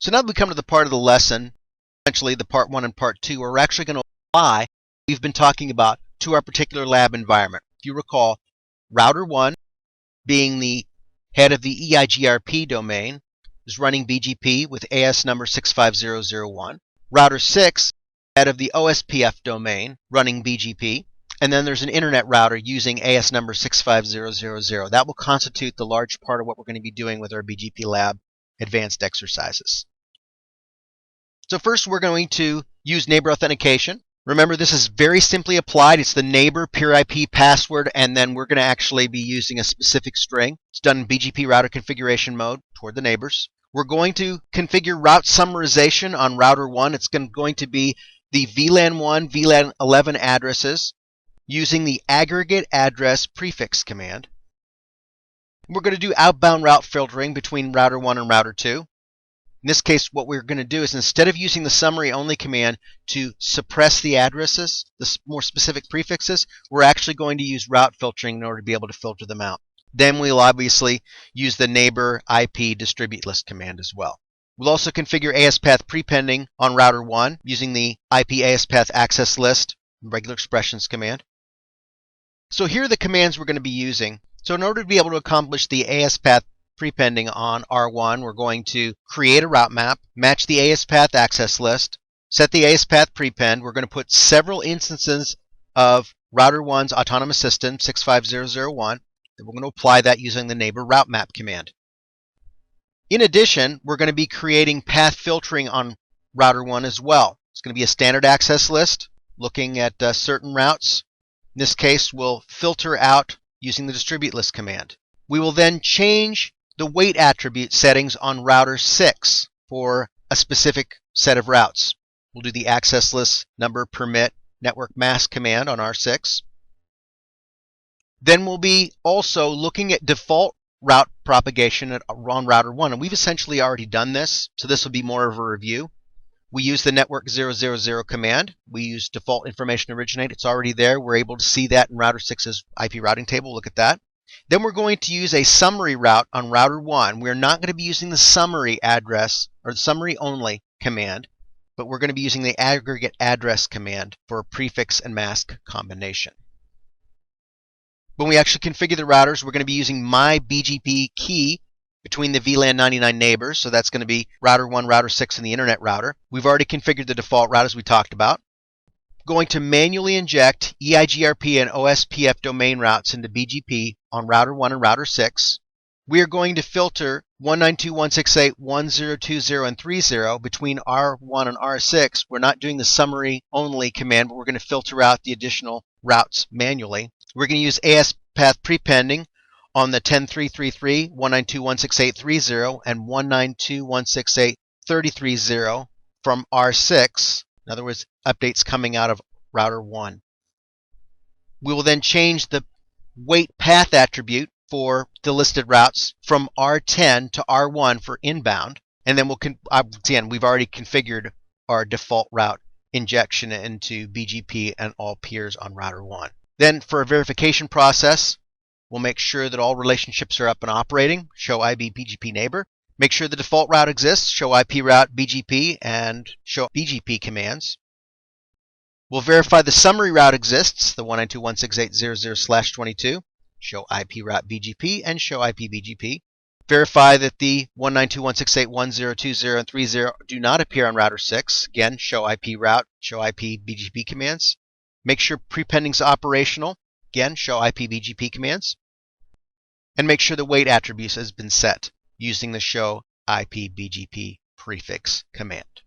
So now that we come to the part of the lesson, essentially the part 1 and part 2, where we're actually going to apply what we've been talking about to our particular lab environment. If you recall, router 1, being the head of the EIGRP domain, is running BGP with AS number 65001. Router 6, head of the OSPF domain, running BGP. And then there's an internet router using AS number 65000. That will constitute the large part of what we're going to be doing with our BGP lab advanced exercises. So first we're going to use neighbor authentication. Remember, this is very simply applied. It's the neighbor peer IP password, and then we're going to actually be using a specific string. It's done in BGP router configuration mode toward the neighbors. We're going to configure route summarization on router 1. It's going to be the VLAN 1, VLAN 11 addresses using the aggregate address prefix command. We're going to do outbound route filtering between router 1 and router 2. In this case, what we're going to do is, instead of using the summary only command to suppress the addresses, the more specific prefixes, we're actually going to use route filtering in order to be able to filter them out. Then we'll obviously use the neighbor IP distribute list command as well. We'll also configure ASPath prepending on router 1 using the IP ASPath access list regular expressions command. So here are the commands we're going to be using. So in order to be able to accomplish the ASPath prepending on R1, we're going to create a route map, match the ASPath access list, set the ASPath prepend. We're going to put several instances of router 1's autonomous system 65001. We're going to apply that using the neighbor route map command. In addition, we're going to be creating path filtering on router 1 as well. It's going to be a standard access list looking at certain routes. In this case, we'll filter out using the distribute list command. We will then change the weight attribute settings on router 6 for a specific set of routes. We'll do the access list number permit network mask command on R6. Then we'll be also looking at default route propagation on router 1. And we've essentially already done this, so this will be more of a review. We use the network 000 command. We use default information originate. It's already there. We're able to see that in router 6's IP routing table. Look at that. Then we're going to use a summary route on router 1. We're not going to be using the summary address or the summary only command, but we're going to be using the aggregate address command for a prefix and mask combination. When we actually configure the routers, we're going to be using my BGP key between the VLAN 99 neighbors. So that's going to be router 1, router 6, and the internet router. We've already configured the default route as we talked about. Going to manually inject EIGRP and OSPF domain routes into BGP on router 1 and router 6. We are going to filter 192.168.1020 and 30 between R1 and R6. We're not doing the summary only command, but we're going to filter out the additional routes manually. We're going to use ASPath prepending on the 10.333, 192.168.30, and 192.168.30.30 from R6. In other words, updates coming out of router 1. We will then change the weight path attribute for the listed routes from R10 to R1 for inbound. And then again, we've already configured our default route injection into BGP and all peers on router 1. Then for a verification process, we'll make sure that all relationships are up and operating, show IB BGP neighbor. Make sure the default route exists, show IP route BGP, and show BGP commands. We'll verify the summary route exists, the 192.168.00/22, show IP route BGP, and show IP BGP. Verify that the 192.168.1020 and 30 do not appear on router 6. Again, show IP route, show IP BGP commands. Make sure prepending is operational. Again, show IP BGP commands. And make sure the weight attribute has been set using the show IP BGP prefix command.